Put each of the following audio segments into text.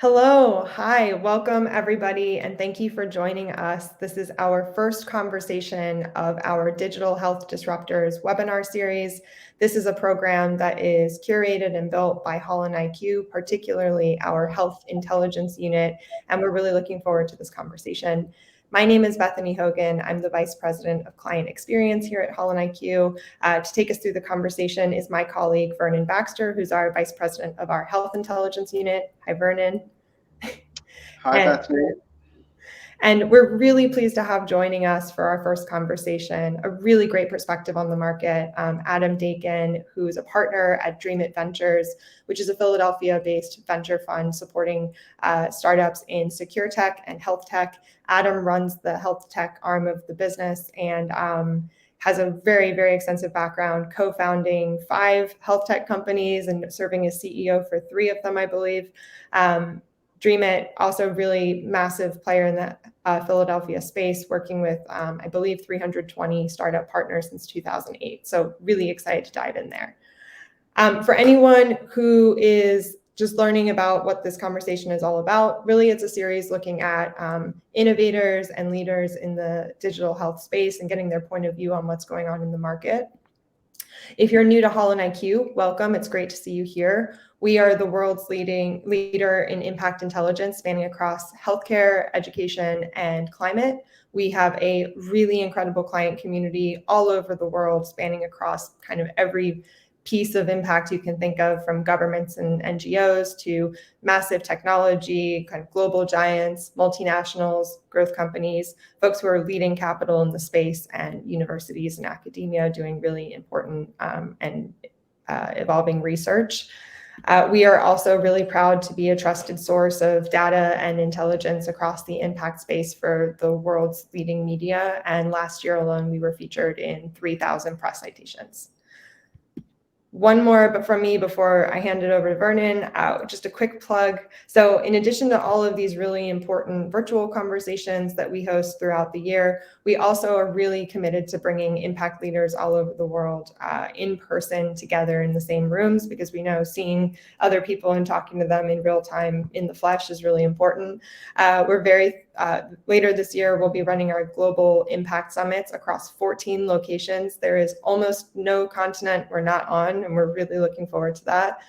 Hello, hi, welcome everybody, and thank you for joining us. This is our first conversation of our Digital Health Disruptors webinar series. This is a program that is curated and built by HolonIQ, particularly our Health Intelligence Unit, and we're really looking forward to this conversation. My name is Bethany Hogan. I'm the Vice President of Client Experience here at HolonIQ. To take us through the conversation is my colleague, Vernon Baxter, who's our Vice President of our Health Intelligence Unit. Hi, Vernon. Hi, Bethany. And we're really pleased to have joining us for our first conversation, a really great perspective on the market, Adam Dakin, who's a partner at Dreamit Ventures, which is a Philadelphia-based venture fund supporting startups in secure tech and health tech. Adam runs the health tech arm of the business and has a very, very extensive background, co-founding 5 health tech companies and serving as CEO for 3 of them, I believe. Dreamit, also really massive player in the Philadelphia space, working with, I believe, 320 startup partners since 2008. So really excited to dive in there. For anyone who is just learning about what this conversation is all about, really it's a series looking at innovators and leaders in the digital health space and getting their point of view on what's going on in the market. If you're new to HolonIQ, welcome. It's great to see you here. We are the world's leader in impact intelligence, spanning across healthcare, education, and climate. We have a really incredible client community all over the world, spanning across kind of every piece of impact you can think of, from governments and NGOs to massive technology, kind of global giants, multinationals, growth companies, folks who are leading capital in the space, and universities and academia doing really important and evolving research. We are also really proud to be a trusted source of data and intelligence across the impact space for the world's leading media. And last year alone, we were featured in 3,000 press citations. One more but from me before I hand it over to Vernon, just a quick plug. So in addition to all of these really important virtual conversations that we host throughout the year, we also are really committed to bringing impact leaders all over the world in person together in the same rooms, because we know seeing other people and talking to them in real time in the flesh is really important. Later this year, we'll be running our global impact summits across 14 locations. There is almost no continent we're not on, and we're really looking forward to that.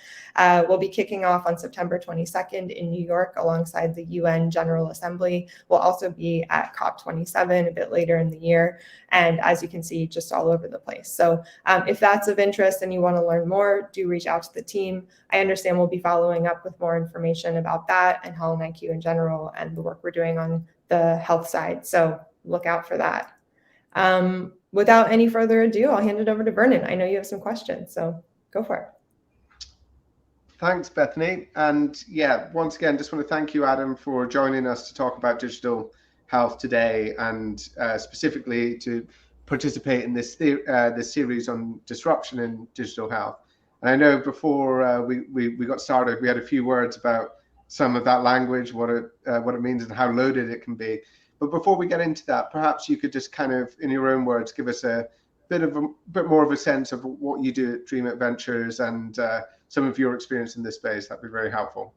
We'll be kicking off on September 22nd in New York alongside the UN General Assembly. We'll also be at COP27 a bit later in the year. And as you can see, just all over the place. So if that's of interest and you want to learn more, do reach out to the team. I understand we'll be following up with more information about that and HolonIQ in general and the work we're doing on the health side. So look out for that. Without any further ado, I'll hand it over to Vernon. I know you have some questions, so go for it. Thanks, Bethany. And yeah, once again, just want to thank you, Adam, for joining us to talk about digital health today, and specifically to participate in this series on disruption in digital health. And I know before we got started, we had a few words about some of that language, what it means and how loaded it can be. But before we get into that, perhaps you could just kind of, in your own words, give us a bit more of a sense of what you do at Dreamit Ventures and some of your experience in this space. That'd be very helpful.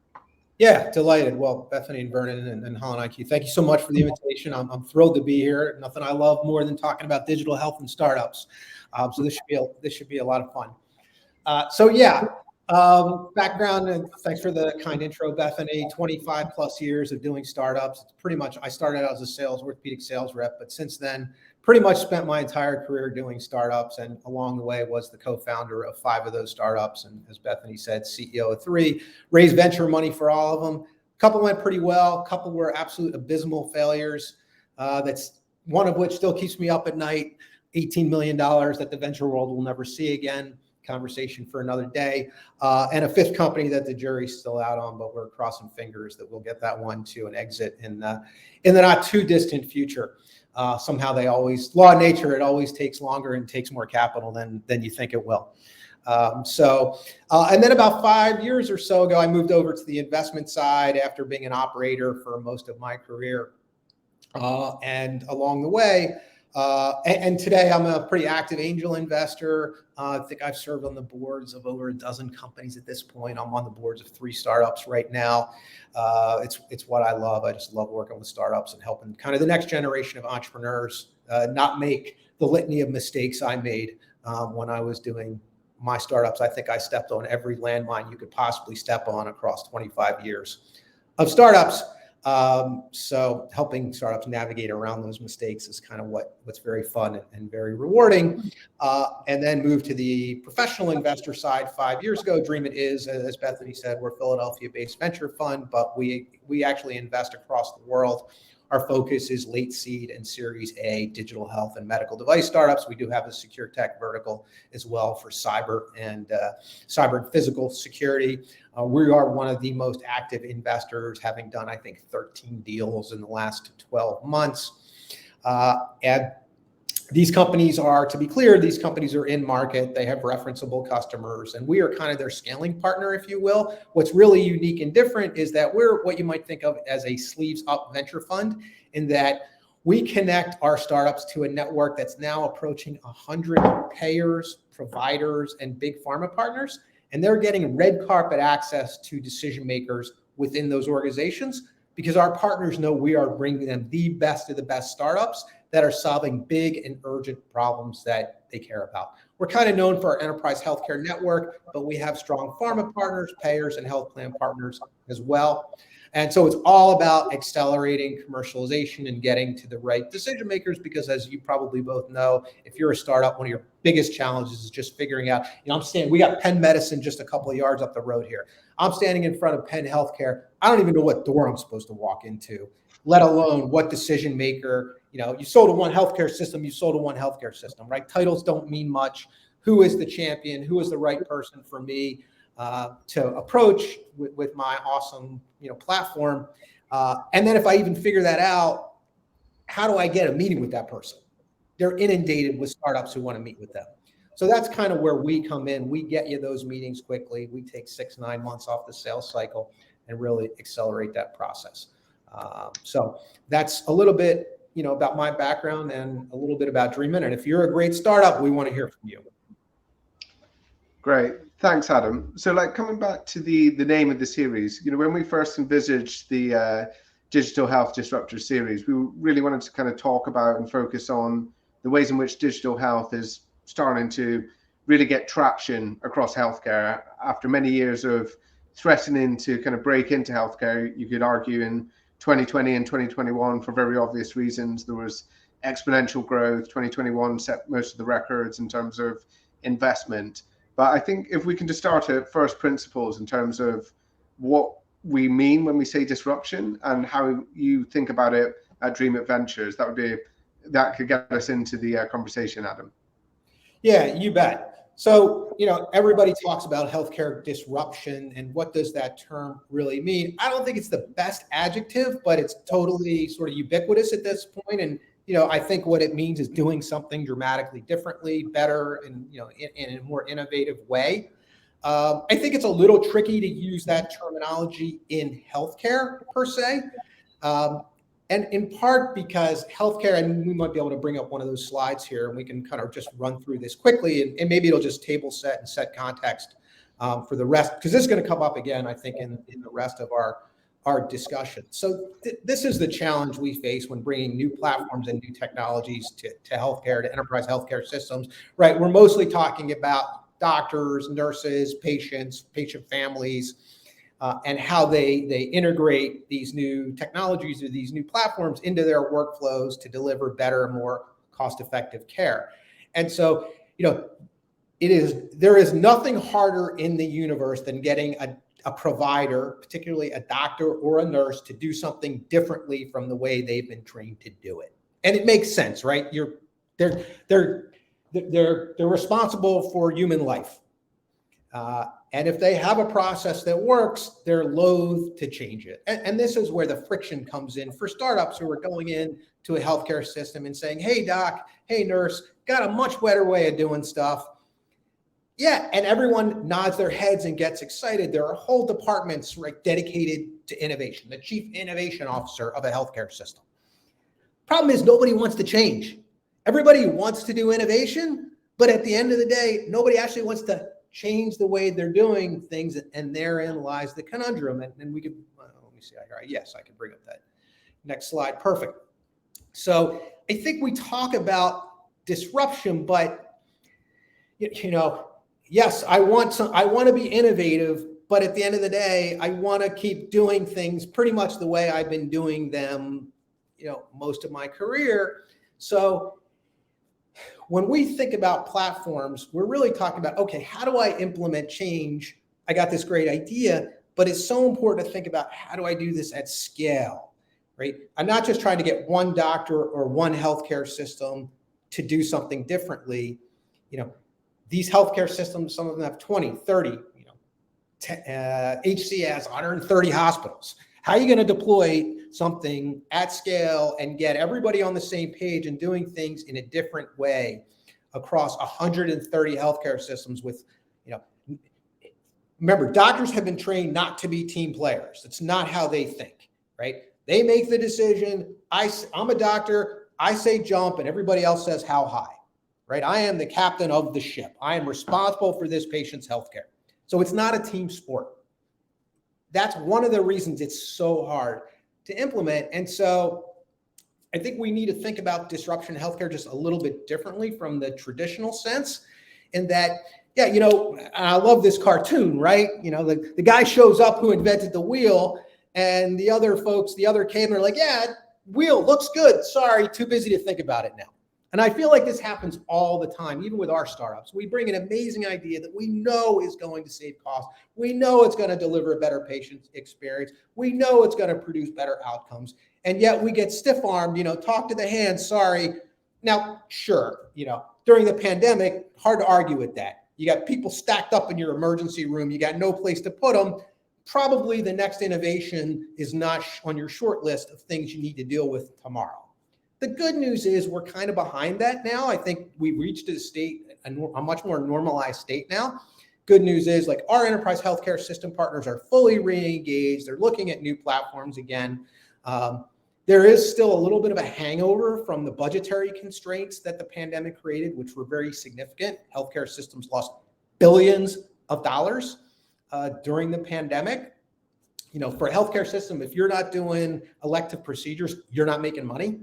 Yeah, delighted. Well, Bethany and Vernon and HolonIQ, thank you so much for the invitation. I'm thrilled to be here. Nothing I love more than talking about digital health and startups. So this should be a lot of fun. Background, and thanks for the kind intro, Bethany. 25 plus years of doing startups. It's pretty much, I started out as a orthopedic sales rep, but since then, pretty much spent my entire career doing startups, and along the way was the co-founder of 5 of those startups. And as Bethany said, CEO of 3, raised venture money for all of them. A couple went pretty well. A couple were absolute abysmal failures. That's one of which still keeps me up at night. $18 million that the venture world will never see again. Conversation for another day. And a 5th company that the jury's still out on, but we're crossing fingers that we'll get that one to an exit in the not too distant future. Somehow law of nature, it always takes longer and takes more capital than you think it will. And then about 5 years or so ago, I moved over to the investment side after being an operator for most of my career. And along the way, And today I'm a pretty active angel investor. I think I've served on the boards of over a dozen companies at this point. I'm on the boards of 3 startups right now. It's what I love. I just love working with startups and helping kind of the next generation of entrepreneurs not make the litany of mistakes I made when I was doing my startups. I think I stepped on every landmine you could possibly step on across 25 years of startups. So helping startups navigate around those mistakes is kind of what's very fun and very rewarding. And then move to the professional investor side 5 years ago. Dreamit is, as Bethany said, we're a Philadelphia-based venture fund, but we actually invest across the world. Our focus is late seed and Series A digital health and medical device startups. We do have a secure tech vertical as well for cyber and physical security. We are one of the most active investors, having done, I think, 13 deals in the last 12 months. And these companies are, to be clear, these companies are in market. They have referenceable customers, and we are kind of their scaling partner, if you will. What's really unique and different is that we're what you might think of as a sleeves up venture fund, in that we connect our startups to a network that's now approaching 100 payers, providers, and big pharma partners. And they're getting red carpet access to decision makers within those organizations because our partners know we are bringing them the best of the best startups that are solving big and urgent problems that they care about. We're kind of known for our enterprise healthcare network, but we have strong pharma partners, payers, and health plan partners as well. And so it's all about accelerating commercialization and getting to the right decision makers, because as you probably both know, if you're a startup, one of your biggest challenges is just figuring out, we got Penn Medicine just a couple of yards up the road here. I'm standing in front of Penn Healthcare. I don't even know what door I'm supposed to walk into, let alone what decision maker. You sold to one healthcare system, right? Titles don't mean much. Who is the champion? Who is the right person for me to approach with my awesome, platform? And then if I even figure that out, how do I get a meeting with that person? They're inundated with startups who want to meet with them. So that's kind of where we come in. We get you those meetings quickly. We take 6-9 months off the sales cycle and really accelerate that process. So that's a little bit, about my background and a little bit about Dreamit. And if you're a great startup, we want to hear from you. Great. Thanks, Adam. So coming back to the name of the series, when we first envisaged the Digital Health Disruptors Series, we really wanted to kind of talk about and focus on the ways in which digital health is starting to really get traction across healthcare. After many years of threatening to kind of break into healthcare, you could argue in 2020 and 2021, for very obvious reasons, there was exponential growth. 2021 set most of the records in terms of investment. But I think if we can just start at first principles in terms of what we mean when we say disruption and how you think about it at Dreamit Ventures, that could get us into the conversation, Adam. Yeah, you bet. So, everybody talks about healthcare disruption, and what does that term really mean? I don't think it's the best adjective, but it's totally sort of ubiquitous at this point. And, I think what it means is doing something dramatically differently, better, and, in a more innovative way. I think it's a little tricky to use that terminology in healthcare per se. And in part because healthcare, and we might be able to bring up one of those slides here and we can kind of just run through this quickly, and maybe it'll just table set and set context for the rest, because this is going to come up again, I think, in the rest of our discussion. So this is the challenge we face when bringing new platforms and new technologies to healthcare, to enterprise healthcare systems, right? We're mostly talking about doctors, nurses, patient families, and how they integrate these new technologies or these new platforms into their workflows to deliver better, more cost-effective care. And so, there is nothing harder in the universe than getting a provider, particularly a doctor or a nurse, to do something differently from the way they've been trained to do it. And it makes sense, right? They're responsible for human life. And if they have a process that works, they're loath to change it. And this is where the friction comes in for startups who are going in to a healthcare system and saying, hey, doc, hey, nurse, got a much better way of doing stuff. Yeah, and everyone nods their heads and gets excited. There are whole departments, right, dedicated to innovation, the chief innovation officer of a healthcare system. Problem is, nobody wants to change. everybody wants to do innovation, but at the end of the day, nobody actually wants to change the way they're doing things, and therein lies the conundrum. And we could, let me see, yes, I can bring up that next slide. Perfect. So I think we talk about disruption, but yes, I want to be innovative, but at the end of the day, I want to keep doing things pretty much the way I've been doing them, most of my career. So when we think about platforms, we're really talking about, okay, how do I implement change? I got this great idea, but it's so important to think about, how do I do this at scale, right? I'm not just trying to get one doctor or one healthcare system to do something differently. These healthcare systems, some of them have 20, 30, HC has 130 hospitals. How are you going to deploy something at scale and get everybody on the same page and doing things in a different way across 130 healthcare systems with, remember, doctors have been trained not to be team players. It's not how they think, right? They make the decision. I'm a doctor. I say jump and everybody else says how high, right? I am the captain of the ship. I am responsible for this patient's healthcare. So it's not a team sport. That's one of the reasons it's so hard to implement. And so I think we need to think about disruption in healthcare just a little bit differently from the traditional sense, in that, I love this cartoon, right? The guy shows up who invented the wheel, and the other folks, the other cavemen are like, yeah, wheel looks good. Sorry, too busy to think about it now. And I feel like this happens all the time, even with our startups. We bring an amazing idea that we know is going to save costs. We know it's going to deliver a better patient experience. We know it's going to produce better outcomes. And yet we get stiff-armed, talk to the hand, sorry. Now, sure, during the pandemic, hard to argue with that. You got people stacked up in your emergency room. You got no place to put them. Probably the next innovation is not on your short list of things you need to deal with tomorrow. The good news is we're kind of behind that now. I think we've reached a much more normalized state now. Good news is, like, our enterprise healthcare system partners are fully re-engaged. They're looking at new platforms again. There is still a little bit of a hangover from the budgetary constraints that the pandemic created, which were very significant. Healthcare systems lost billions of dollars during the pandemic. For a healthcare system, if you're not doing elective procedures, you're not making money.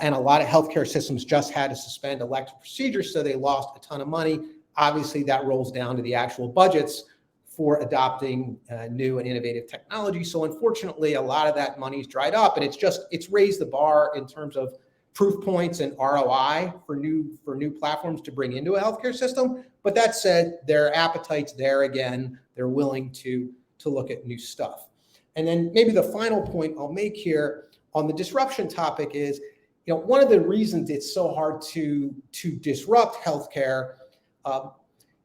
And a lot of healthcare systems just had to suspend elective procedures, so they lost a ton of money. Obviously, that rolls down to the actual budgets for adopting new and innovative technology. So unfortunately, a lot of that money's dried up, and it's raised the bar in terms of proof points and ROI for new platforms to bring into a healthcare system. But that said, their appetite's there again. They're willing to look at new stuff. And then maybe the final point I'll make here on the disruption topic is, one of the reasons it's so hard to disrupt healthcare,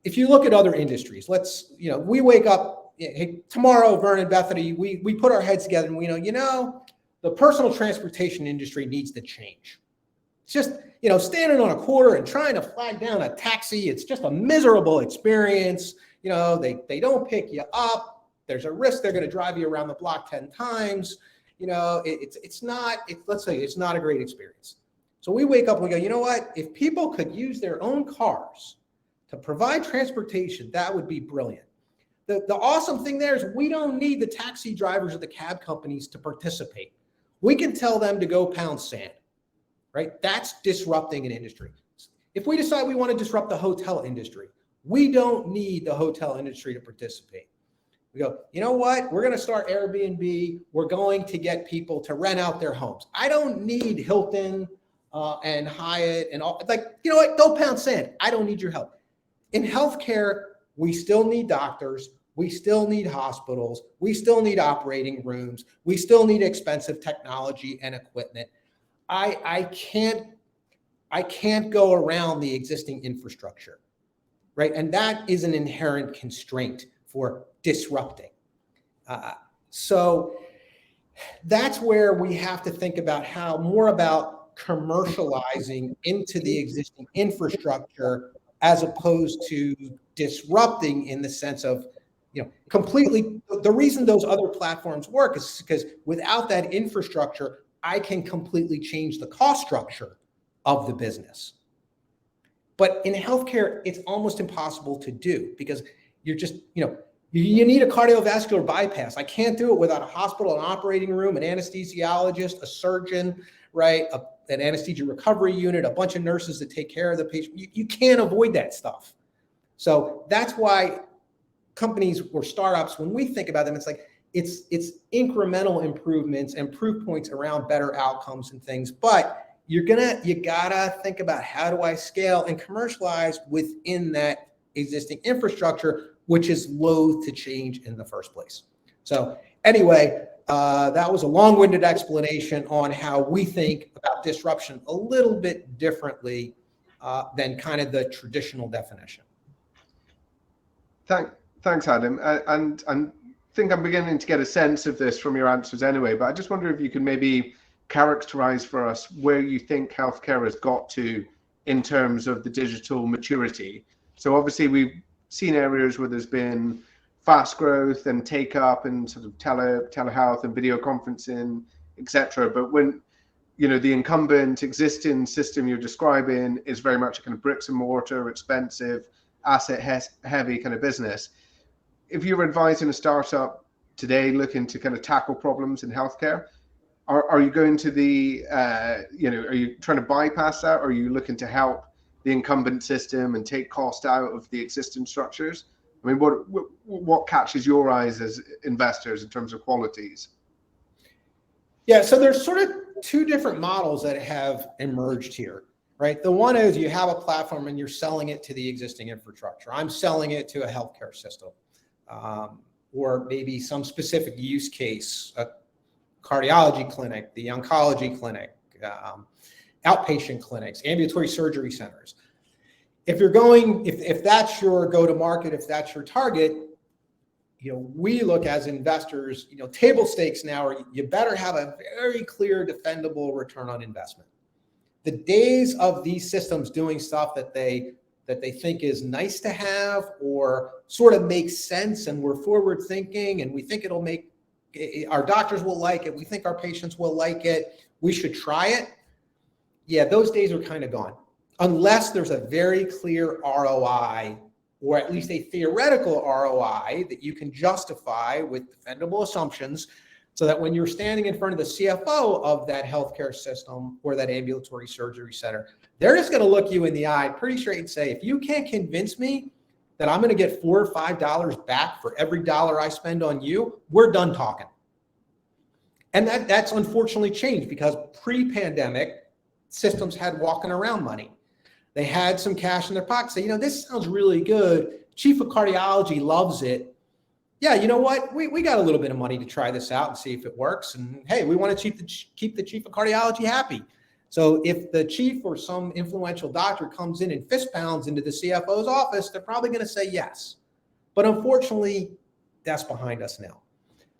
if you look at other industries, we wake up, hey, tomorrow, Vernon, Bethany, we put our heads together and we know, the personal transportation industry needs to change. It's just, standing on a corner and trying to flag down a taxi, it's just a miserable experience. They don't pick you up. There's a risk they're going to drive you around the block 10 times. It's not a great experience. So we wake up and we go, you know what? If people could use their own cars to provide transportation, that would be brilliant. The awesome thing there is we don't need the taxi drivers or the cab companies to participate. We can tell them to go pound sand, right? That's disrupting an industry. If we decide we want to disrupt the hotel industry, we don't need the hotel industry to participate. We go, you know what? We're going to start Airbnb. We're going to get people to rent out their homes. I don't need Hilton and Hyatt and all. You know what? Go pound sand. I don't need your help. In healthcare, we still need doctors. We still need hospitals. We still need operating rooms. We still need expensive technology and equipment. I can't go around the existing infrastructure, right? And that is an inherent constraint for disrupting. So that's where we have to think about how more about commercializing into the existing infrastructure as opposed to disrupting in the sense of, completely. The reason those other platforms work is because without that infrastructure, I can completely change the cost structure of the business. But in healthcare, it's almost impossible to do because you're just, you need a cardiovascular bypass. I can't do it without a hospital, an operating room, an anesthesiologist, a surgeon, right? An anesthesia recovery unit, a bunch of nurses that take care of the patient. You can't avoid that stuff. So that's why companies or startups, when we think about them, it's like it's incremental improvements and proof points around better outcomes and things. But you gotta think about, how do I scale and commercialize within that existing infrastructure, which is loath to change in the first place. So anyway, that was a long-winded explanation on how we think about disruption a little bit differently than kind of the traditional definition. Thanks, Adam. And I think I'm beginning to get a sense of this from your answers anyway, but I just wonder if you could maybe characterize for us where you think healthcare has got to in terms of the digital maturity. So obviously we've seen areas where there's been fast growth and take up and sort of telehealth and video conferencing, etc. But when the incumbent existing system you're describing is very much a kind of bricks and mortar, expensive, asset heavy kind of business. If you're advising a startup today looking to kind of tackle problems in healthcare, are you going to the are you trying to bypass that, or are you looking to help the incumbent system and take cost out of the existing structures? I mean, what catches your eyes as investors in terms of qualities? Yeah, so there's sort of two different models that have emerged here, right? The one is you have a platform and you're selling it to the existing infrastructure. I'm selling it to a healthcare system, or maybe some specific use case, a cardiology clinic, the oncology clinic, outpatient clinics, ambulatory surgery centers. If that's your go-to-market, if that's your target, we look as investors, table stakes now are you better have a very clear, defendable return on investment. The days of these systems doing stuff that they think is nice to have or sort of makes sense, and we're forward thinking and we think it'll make our doctors will like it, we think our patients will like it, we should try it. Yeah, those days are kind of gone. Unless there's a very clear ROI, or at least a theoretical ROI that you can justify with defendable assumptions, so that when you're standing in front of the CFO of that healthcare system or that ambulatory surgery center, they're just going to look you in the eye pretty straight and say, if you can't convince me that I'm going to get $4 or $5 back for every dollar I spend on you, we're done talking. And that's unfortunately changed, because pre-pandemic systems had walking around money. They had some cash in their pocket. Say, this sounds really good. Chief of cardiology loves it. Yeah, you know what? We got a little bit of money to try this out and see if it works. And hey, we want to keep the chief of cardiology happy. So if the chief or some influential doctor comes in and fist pounds into the CFO's office, they're probably going to say yes. But unfortunately, that's behind us now.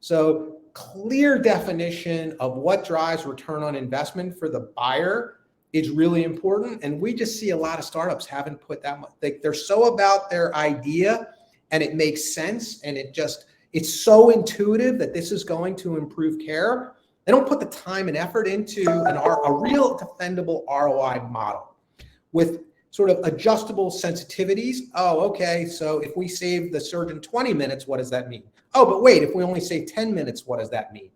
So clear definition of what drives return on investment for the buyer is really important. And we just see a lot of startups haven't put that much. They're so about their idea and it makes sense, and it's so intuitive that this is going to improve care. They don't put the time and effort into a real defendable ROI model with sort of adjustable sensitivities. Oh, okay, so if we save the surgeon 20 minutes, what does that mean? Oh, but wait, if we only save 10 minutes, what does that mean?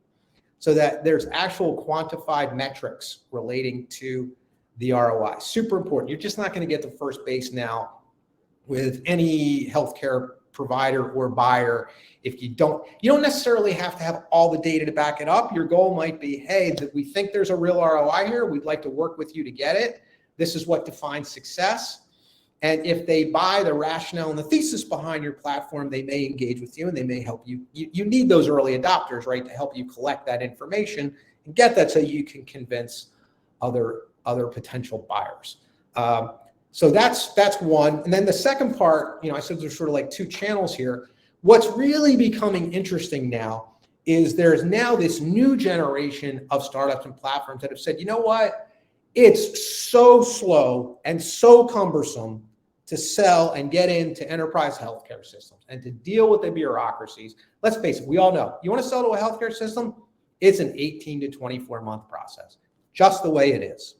So that there's actual quantified metrics relating to the ROI. Super important. You're just not going to get to first base now with any healthcare provider or buyer if you don't necessarily have to have all the data to back it up. Your goal might be, hey, that we think there's a real ROI here. We'd like to work with you to get it. This is what defines success. And if they buy the rationale and the thesis behind your platform, they may engage with you and they may help you. You need those early adopters, right, to help you collect that information and get that so you can convince other potential buyers. So that's one. And then the second part, I said there's sort of like two channels here. What's really becoming interesting now is there's now this new generation of startups and platforms that have said, you know what? It's so slow and so cumbersome to sell and get into enterprise healthcare systems and to deal with the bureaucracies. Let's face it, we all know, you want to sell to a healthcare system, it's an 18 to 24 month process, just the way it is.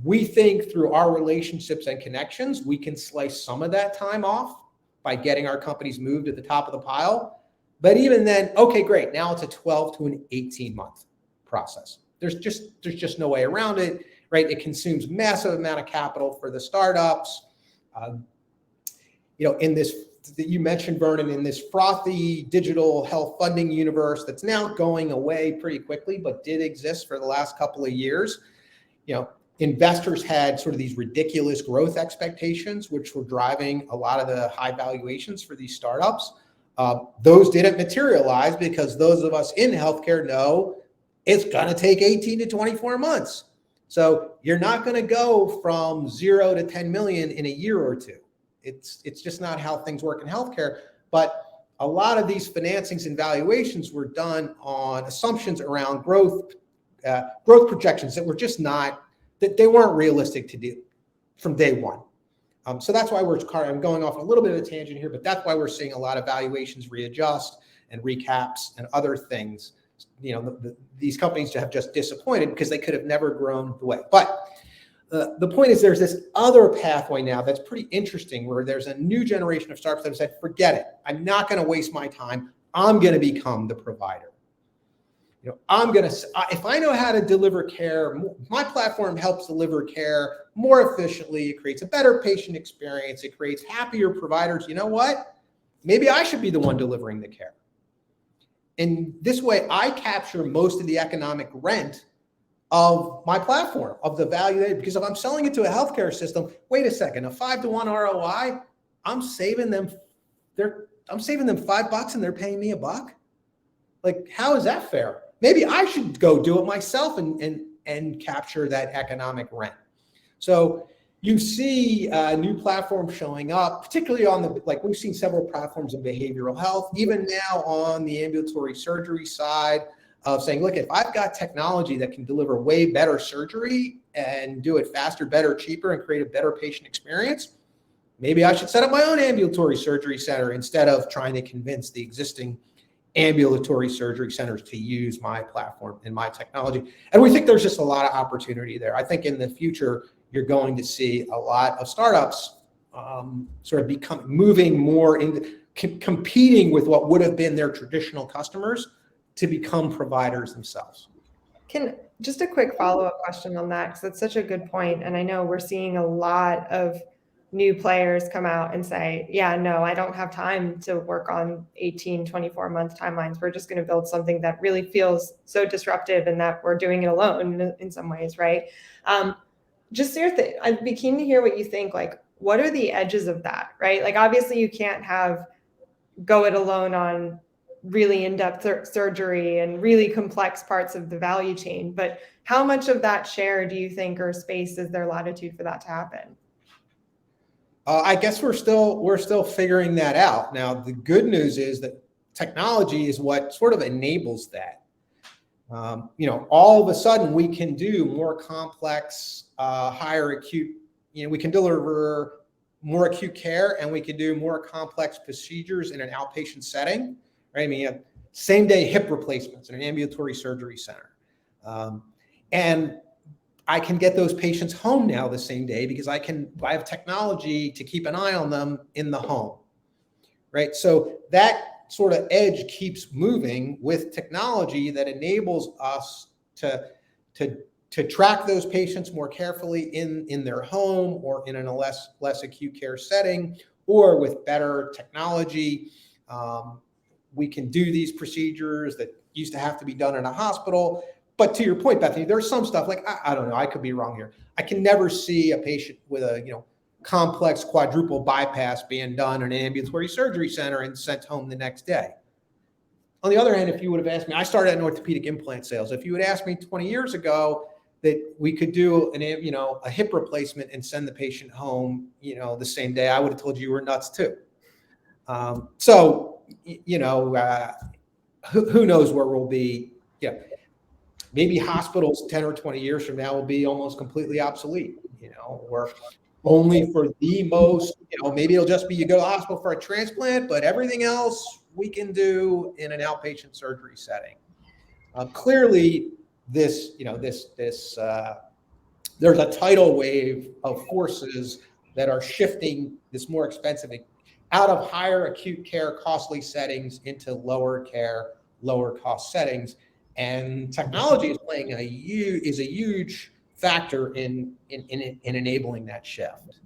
We think through our relationships and connections, we can slice some of that time off by getting our companies moved at the top of the pile. But even then, okay, great. Now it's a 12 to an 18-month process. There's just no way around it, right? It consumes massive amount of capital for the startups. In this, that you mentioned, Vernon, in this frothy digital health funding universe that's now going away pretty quickly, but did exist for the last couple of years, investors had sort of these ridiculous growth expectations, which were driving a lot of the high valuations for these startups. Those didn't materialize because those of us in healthcare know it's going to take 18 to 24 months. So you're not going to go from 0 to 10 million in a year or two. It's just not how things work in healthcare. But a lot of these financings and valuations were done on assumptions around growth projections that were just not, that they weren't realistic to do from day one. So that's why I'm going off a little bit of a tangent here, but that's why we're seeing a lot of valuations readjust and recaps and other things. These companies have just disappointed because they could have never grown the way. But the point is, there's this other pathway now that's pretty interesting, where there's a new generation of startups that have said, forget it. I'm not going to waste my time. I'm going to become the provider. If I know how to deliver care, my platform helps deliver care more efficiently. It creates a better patient experience. It creates happier providers. You know what? Maybe I should be the one delivering the care. And this way, I capture most of the economic rent of my platform, of the value, because if I'm selling it to a healthcare system, wait a second, a 5-to-1 ROI, I'm saving them $5 and they're paying me $1. Like, how is that fair? Maybe I should go do it myself and capture that economic rent. So you see new platforms showing up, particularly we've seen several platforms in behavioral health, even now on the ambulatory surgery side, of saying, look, if I've got technology that can deliver way better surgery and do it faster, better, cheaper, and create a better patient experience, maybe I should set up my own ambulatory surgery center instead of trying to convince the existing ambulatory surgery centers to use my platform and my technology. And we think there's just a lot of opportunity there. I think in the future, you're going to see a lot of startups sort of moving more into competing with what would have been their traditional customers to become providers themselves. Just a quick follow-up question on that, because that's such a good point. And I know we're seeing a lot of new players come out and say, yeah, no, I don't have time to work on 18, 24-month timelines. We're just going to build something that really feels so disruptive and that we're doing it alone in some ways, right? Just I'd be keen to hear what you think, like, what are the edges of that, right? Like, obviously you can't go it alone on really in-depth surgery and really complex parts of the value chain, but how much of that share do you think, or space, is there latitude for that to happen? I guess we're still figuring that out. Now, the good news is that technology is what sort of enables that. All of a sudden we can do more complex, higher acute, we can deliver more acute care, and we can do more complex procedures in an outpatient setting, right? I mean, same day hip replacements in an ambulatory surgery center. And I can get those patients home now the same day because I have technology to keep an eye on them in the home, right? So that sort of edge keeps moving with technology that enables us to track those patients more carefully in their home or in a less acute care setting, or with better technology. We can do these procedures that used to have to be done in a hospital. But to your point, Bethany, there's some stuff like, I don't know, I could be wrong here. I can never see a patient with a complex quadruple bypass being done in an ambulatory surgery center and sent home the next day. On the other hand, if you would have asked me, I started in orthopedic implant sales. If you had asked me 20 years ago that we could do a hip replacement and send the patient home, the same day, I would have told you were nuts too. Who knows where we'll be? Yeah. Maybe hospitals 10 or 20 years from now will be almost completely obsolete, or only for the most, maybe it'll just be you go to the hospital for a transplant, but everything else we can do in an outpatient surgery setting. Clearly, this there's a tidal wave of forces that are shifting this more expensive out of higher acute care, costly settings into lower care, lower cost settings. And technology is playing a huge factor in enabling that shift.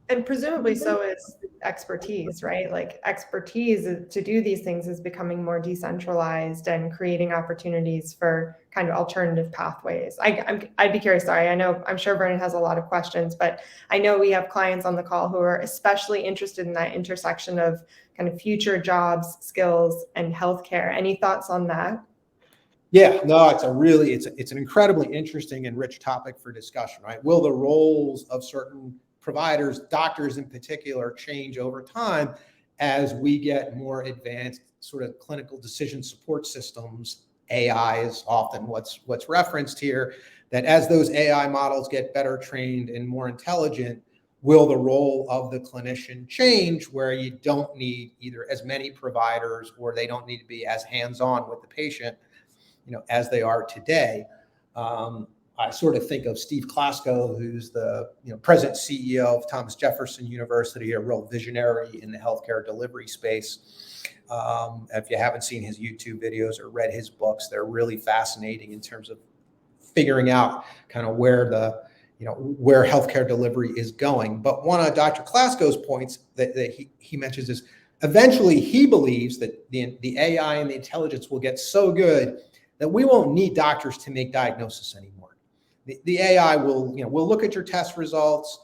And presumably so is expertise, right? Like expertise to do these things is becoming more decentralized and creating opportunities for kind of alternative pathways. I'd be curious, sorry, I'm sure Vernon has a lot of questions, but I know we have clients on the call who are especially interested in that intersection of kind of future jobs, skills, and healthcare. Any thoughts on that? Yeah, no, it's an incredibly interesting and rich topic for discussion, right? Will the roles of certain providers, doctors in particular, change over time as we get more advanced sort of clinical decision support systems? AI is often what's referenced here, that as those AI models get better trained and more intelligent, will the role of the clinician change where you don't need either as many providers or they don't need to be as hands-on with the patient, as they are today? I sort of think of Steve Klasko, who's the president CEO of Thomas Jefferson University, a real visionary in the healthcare delivery space. If you haven't seen his YouTube videos or read his books, they're really fascinating in terms of figuring out kind of where where healthcare delivery is going. But one of Dr. Klasko's points that he mentions is eventually he believes that the AI and the intelligence will get so good that we won't need doctors to make diagnosis anymore. The AI will look at your test results.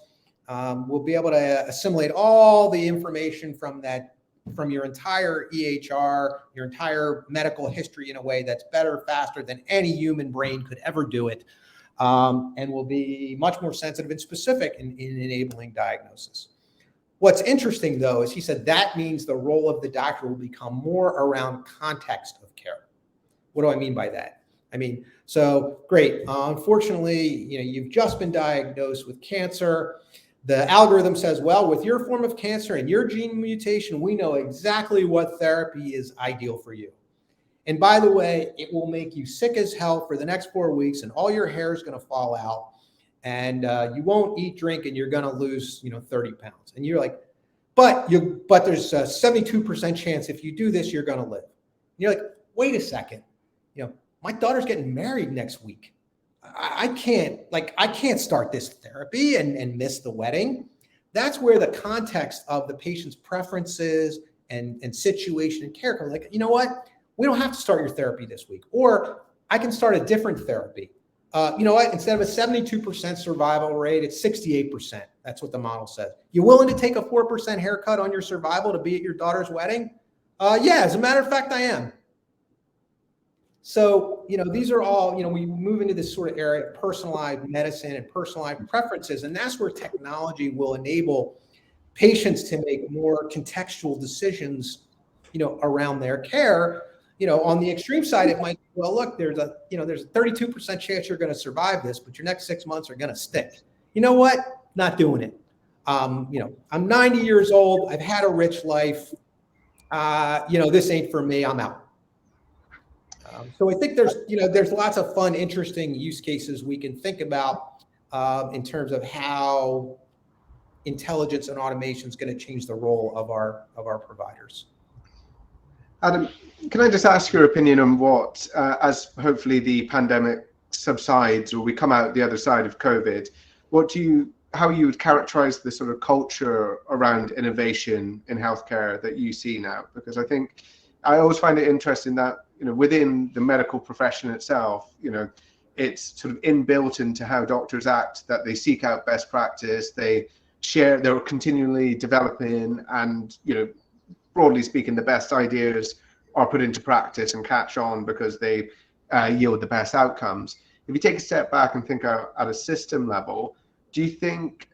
We'll be able to assimilate all the information from your entire EHR, your entire medical history in a way that's better, faster than any human brain could ever do it, and will be much more sensitive and specific in enabling diagnosis. What's interesting, though, is he said that means the role of the doctor will become more around context of care. What do I mean by that? So great. Unfortunately, you've just been diagnosed with cancer. The algorithm says, well, with your form of cancer and your gene mutation, we know exactly what therapy is ideal for you. And by the way, it will make you sick as hell for the next 4 weeks, and all your hair is going to fall out, and you won't eat, drink, and you're going to lose, 30 pounds. And you're like, but there's a 72% chance if you do this, you're going to live. And you're like, wait a second. My daughter's getting married next week. I can't start this therapy and miss the wedding. That's where the context of the patient's preferences and situation and care comes. Like, you know what? We don't have to start your therapy this week, or I can start a different therapy. You know what? Instead of a 72% survival rate, it's 68%. That's what the model says. You willing to take a 4% haircut on your survival to be at your daughter's wedding? Yeah, as a matter of fact, I am. So, these are all, we move into this sort of area of personalized medicine and personalized preferences. And that's where technology will enable patients to make more contextual decisions, around their care. On the extreme side, it might, well, look, there's a 32% chance you're going to survive this, but your next 6 months are going to stink. You know what? Not doing it. I'm 90 years old. I've had a rich life. This ain't for me. I'm out. So I think there's lots of fun, interesting use cases we can think about in terms of how intelligence and automation is going to change the role of our providers. Adam, can I just ask your opinion on what, as hopefully the pandemic subsides or we come out the other side of COVID, how you would characterize the sort of culture around innovation in healthcare that you see now? Because I think I always find it interesting that within the medical profession itself, it's sort of inbuilt into how doctors act, that they seek out best practice, they're continually developing, and broadly speaking, the best ideas are put into practice and catch on because they yield the best outcomes. If you take a step back and think at a system level, do you think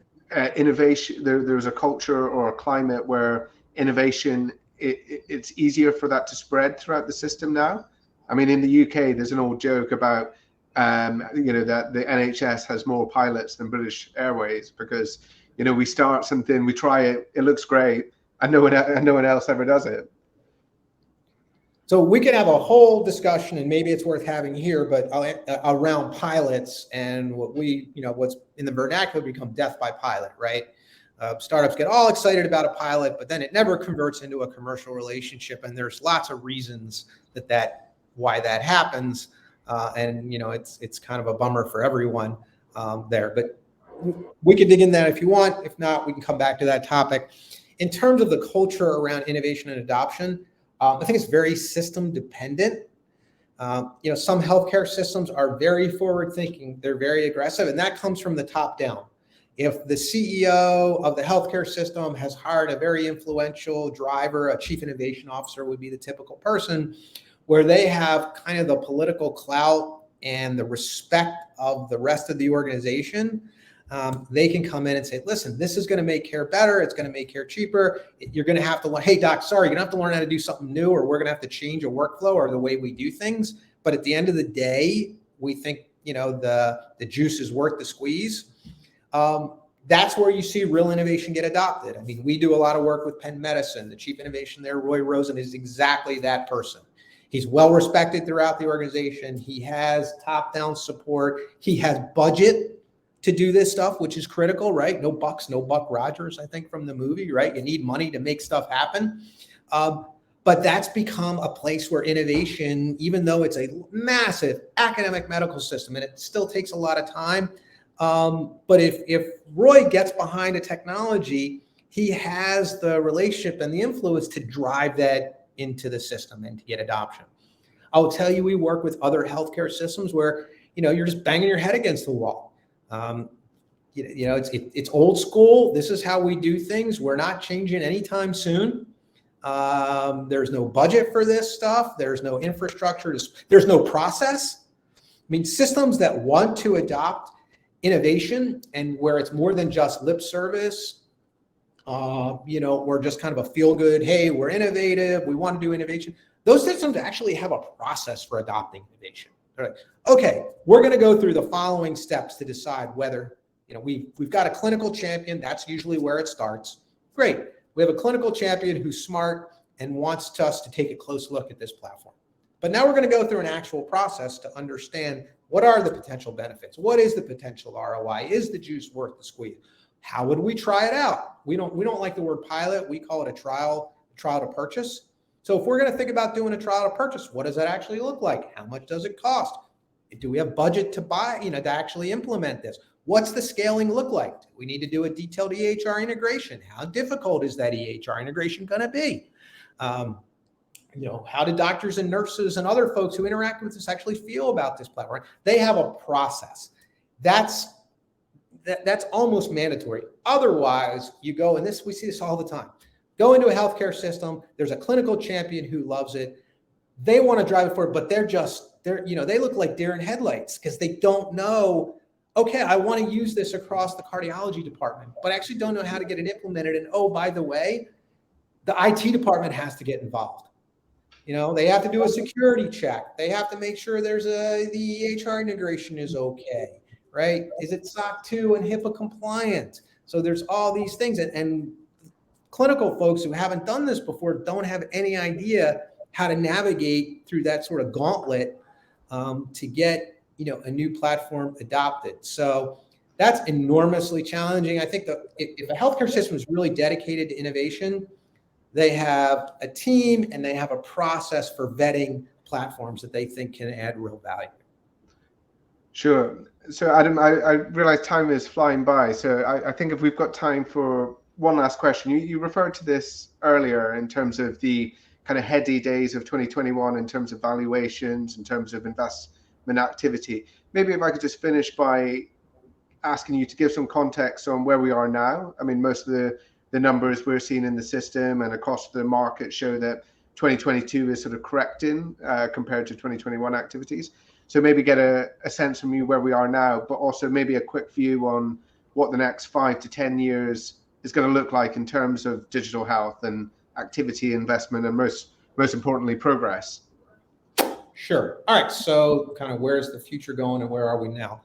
innovation, there's a culture or a climate where innovation, it's easier for that to spread throughout the system now? I mean, in the UK, there's an old joke about, that the NHS has more pilots than British Airways because, we start something, we try it, it looks great, and no one else ever does it. So we could have a whole discussion, and maybe it's worth having here, but around pilots and what's in the vernacular become death by pilot, right? Startups get all excited about a pilot, but then it never converts into a commercial relationship. And there's lots of reasons why that happens. And it's kind of a bummer for everyone there. But we can dig in that if you want. If not, we can come back to that topic. In terms of the culture around innovation and adoption, I think it's very system dependent. Some healthcare systems are very forward thinking. They're very aggressive, and that comes from the top down. If the CEO of the healthcare system has hired a very influential driver, a chief innovation officer would be the typical person, where they have kind of the political clout and the respect of the rest of the organization, they can come in and say, listen, this is going to make care better. It's going to make care cheaper. You're going to have to learn, hey, doc, sorry, you're going to have to learn how to do something new, or we're going to have to change a workflow or the way we do things. But at the end of the day, we think, the juice is worth the squeeze. That's where you see real innovation get adopted. I mean, we do a lot of work with Penn Medicine. The chief innovation there, Roy Rosen, is exactly that person. He's well respected throughout the organization. He has top-down support. He has budget to do this stuff, which is critical, right? No bucks, no Buck Rogers, I think, from the movie, right? You need money to make stuff happen. But that's become a place where innovation, even though it's a massive academic medical system and it still takes a lot of time, but if Roy gets behind a technology, he has the relationship and the influence to drive that into the system and to get adoption. I will tell you, we work with other healthcare systems where, you're just banging your head against the wall. It's old school. This is how we do things. We're not changing anytime soon. There's no budget for this stuff. There's no infrastructure. There's no process. I mean, systems that want to adopt innovation and where it's more than just lip service, we're just kind of a feel good, hey, we're innovative, we want to do innovation. Those systems actually have a process for adopting innovation. They're like, okay, we're going to go through the following steps to decide whether, we've got a clinical champion. That's usually where it starts. Great. We have a clinical champion who's smart and wants us to take a close look at this platform. But now we're going to go through an actual process to understand what are the potential benefits? What is the potential ROI? Is the juice worth the squeeze? How would we try it out? We don't like the word pilot. We call it a trial to purchase. So if we're going to think about doing a trial to purchase, what does that actually look like? How much does it cost? Do we have budget to buy, to actually implement this? What's the scaling look like? Do we need to do a detailed EHR integration? How difficult is that EHR integration going to be? How do doctors and nurses and other folks who interact with this actually feel about this platform? They have a process. That's almost mandatory. Otherwise, you go, and we see this all the time. Go into a healthcare system. There's a clinical champion who loves it. They want to drive it forward, but they look like deer in headlights because they don't know, okay, I want to use this across the cardiology department, but I actually don't know how to get it implemented. And oh, by the way, the IT department has to get involved. They have to do a security check. They have to make sure the EHR integration is okay, right? Is it SOC 2 and HIPAA compliant? So there's all these things. And clinical folks who haven't done this before don't have any idea how to navigate through that sort of gauntlet to get a new platform adopted. So that's enormously challenging. I think that if a healthcare system is really dedicated to innovation, they have a team and they have a process for vetting platforms that they think can add real value. Sure. So Adam, I realize time is flying by. So I think if we've got time for one last question, you referred to this earlier in terms of the kind of heady days of 2021 in terms of valuations, in terms of investment activity. Maybe if I could just finish by asking you to give some context on where we are now. I mean, most of the numbers we're seeing in the system and across the market show that 2022 is sort of correcting compared to 2021 activities. So maybe get a sense from you where we are now, but also maybe a quick view on what the next 5 to 10 years is going to look like in terms of digital health and activity, investment, and most importantly, progress. Sure. All right. So kind of where's the future going and where are we now?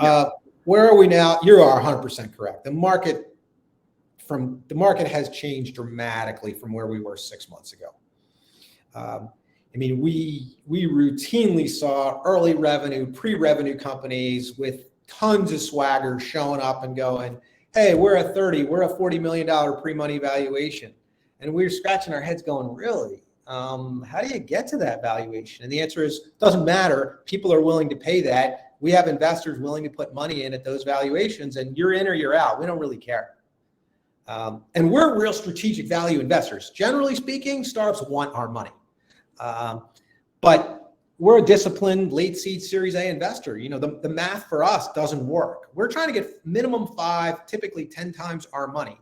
Yeah. Where are we now? You are 100% correct. The market has changed dramatically from where we were 6 months ago. I mean, we routinely saw early revenue, pre-revenue companies with tons of swagger showing up and going, hey, we're a $40 million pre-money valuation. And we were scratching our heads going, really? How do you get to that valuation? And the answer is, doesn't matter. People are willing to pay that. We have investors willing to put money in at those valuations, and you're in or you're out. We don't really care. And we're real strategic value investors. Generally speaking, startups want our money. But we're a disciplined late seed Series A investor. You know, the math for us doesn't work. We're trying to get minimum 5, typically 10 times our money.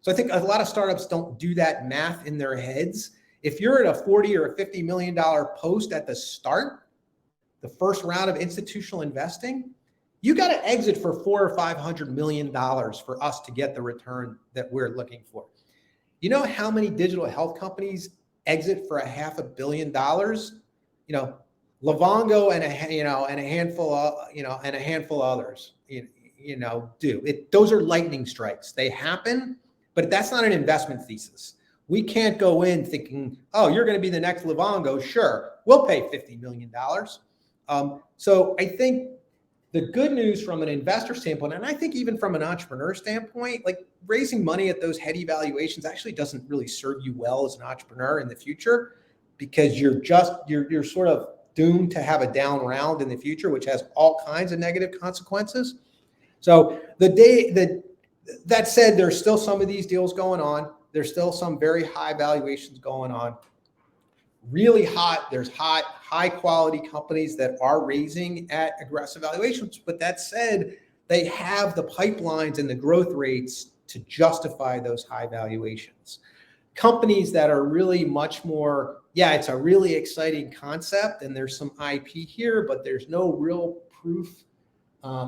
So I think a lot of startups don't do that math in their heads. If you're at a $40 or a $50 million post at the start, the first round of institutional investing, you got to exit for $400 or $500 million for us to get the return that we're looking for. You know how many digital health companies exit for $500 million? You know, Livongo and a handful of others, do it. Those are lightning strikes. They happen, but that's not an investment thesis. We can't go in thinking, oh, you're going to be the next Livongo. Sure, we'll pay $50 million. So I think the good news from an investor standpoint, and I think even from an entrepreneur standpoint, like raising money at those heady valuations actually doesn't really serve you well as an entrepreneur in the future, because you're sort of doomed to have a down round in the future, which has all kinds of negative consequences. So that said, there's still some of these deals going on. There's still some very high valuations going on. Really hot. There's high quality companies that are raising at aggressive valuations. But that said, they have the pipelines and the growth rates to justify those high valuations. Companies that are really much more, it's a really exciting concept and there's some IP here, but there's no real proof.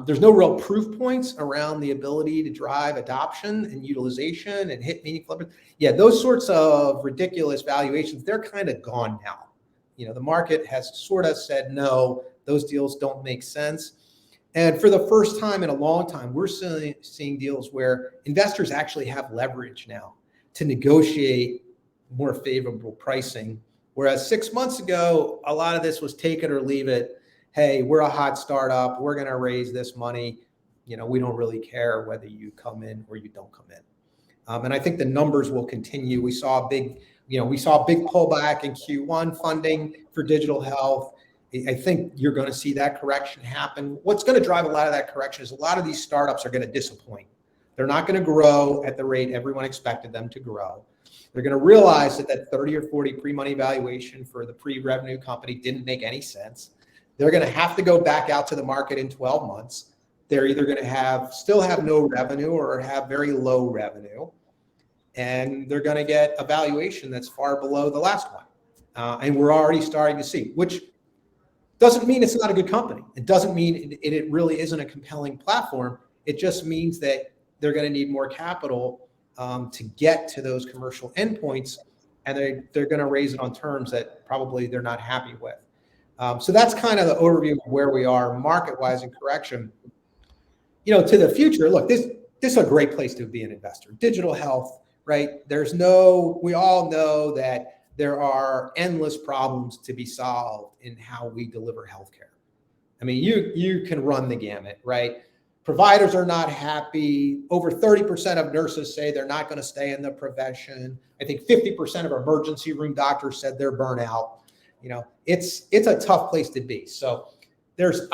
There's no real proof points around the ability to drive adoption and utilization and hit meaningful. Those sorts of ridiculous valuations, they're kind of gone now. You know, the market has sort of said, no, those deals don't make sense. And for the first time in a long time, we're seeing deals where investors actually have leverage now to negotiate more favorable pricing. Whereas 6 months ago, a lot of this was take it or leave it. Hey, we're a hot startup. We're going to raise this money. You know, we don't really care whether you come in or you don't come in. And I think the numbers will continue. We saw a big pullback in Q1 funding for digital health. I think you're going to see that correction happen. What's going to drive a lot of that correction is a lot of these startups are going to disappoint. They're not going to grow at the rate everyone expected them to grow. They're going to realize that 30 or 40 pre-money valuation for the pre-revenue company didn't make any sense. They're going to have to go back out to the market in 12 months. They're either going to still have no revenue or have very low revenue. And they're going to get a valuation that's far below the last one. And we're already starting to see, which doesn't mean it's not a good company. It doesn't mean it really isn't a compelling platform. It just means that they're going to need more capital to get to those commercial endpoints. And they're going to raise it on terms that probably they're not happy with. So that's kind of the overview of where we are market-wise in correction. You know, to the future, look, this is a great place to be an investor. Digital health, right? We all know that there are endless problems to be solved in how we deliver healthcare. I mean, you can run the gamut, right? Providers are not happy. Over 30% of nurses say they're not going to stay in the profession. I think 50% of emergency room doctors said they're burnout. You know, it's a tough place to be. So there's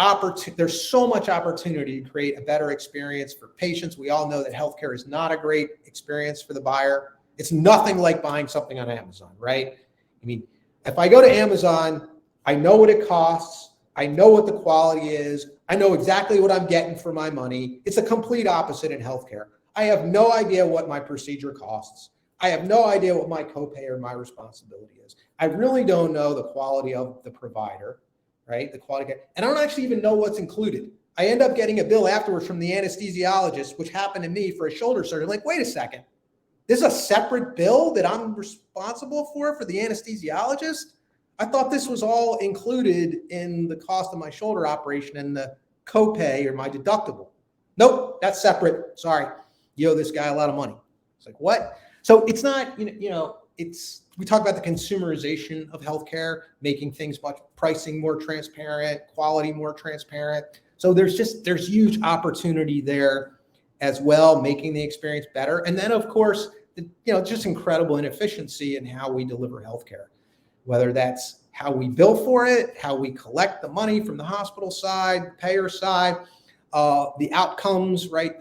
so much opportunity to create a better experience for patients. We all know that healthcare is not a great experience for the buyer. It's nothing like buying something on Amazon, right? I mean, if I go to Amazon, I know what it costs. I know what the quality is. I know exactly what I'm getting for my money. It's a complete opposite in healthcare. I have no idea what my procedure costs. I have no idea what my copay or my responsibility is. I really don't know the quality of the provider, right? The quality, and I don't actually even know what's included. I end up getting a bill afterwards from the anesthesiologist, which happened to me for a shoulder surgery. I'm like, wait a second, this is a separate bill that I'm responsible for the anesthesiologist? I thought this was all included in the cost of my shoulder operation and the copay or my deductible. Nope, that's separate. Sorry, you owe this guy a lot of money. It's like, what? So it's not, it's we talk about the consumerization of healthcare, making things pricing more transparent, quality more transparent. So there's huge opportunity there as well, making the experience better. And then of course, just incredible inefficiency in how we deliver healthcare, whether that's how we bill for it, how we collect the money from the hospital side, payer side, the outcomes, right?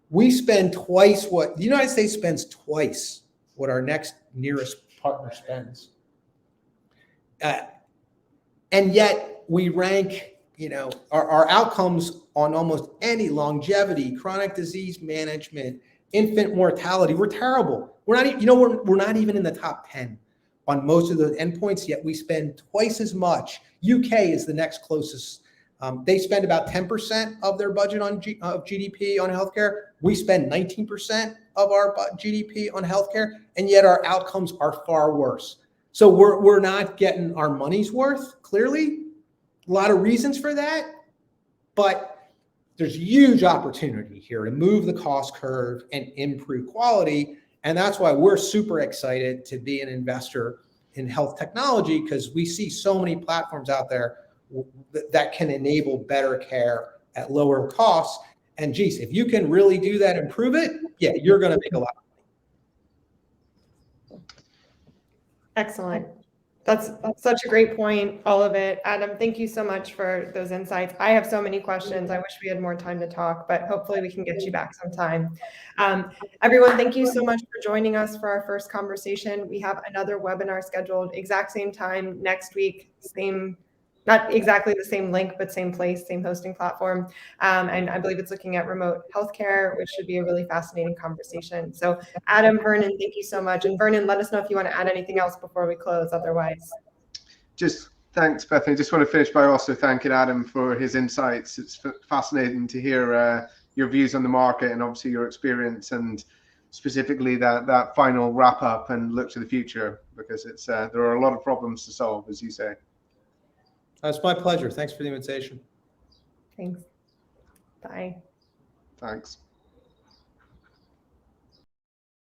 We spend twice what the United States spends twice what our next nearest partner spends. And yet we rank, our outcomes on almost any longevity, chronic disease management, infant mortality, we're terrible. We're not even in the top 10 on most of the endpoints, yet we spend twice as much. UK is the next closest. They spend about 10% of their budget of GDP on healthcare. We spend 19% of our GDP on healthcare, and yet our outcomes are far worse. So we're not getting our money's worth, clearly. A lot of reasons for that, but there's huge opportunity here to move the cost curve and improve quality. And that's why we're super excited to be an investor in health technology, because we see so many platforms out there that can enable better care at lower costs. And geez, if you can really do that and prove it, yeah, you're going to make a lot of money. Excellent. That's such a great point, all of it. Adam, thank you so much for those insights. I have so many questions. I wish we had more time to talk, but hopefully we can get you back sometime. Everyone, thank you so much for joining us for our first conversation. We have another webinar scheduled exact same time next week, not exactly the same link, but same place, same hosting platform. And I believe it's looking at remote healthcare, which should be a really fascinating conversation. So Adam, Vernon, thank you so much. And Vernon, let us know if you want to add anything else before we close, otherwise. Just thanks, Bethany. Just want to finish by also thanking Adam for his insights. It's fascinating to hear your views on the market and obviously your experience, and specifically that final wrap up and look to the future, because there are a lot of problems to solve, as you say. It's my pleasure. Thanks for the invitation. Thanks. Bye. Thanks.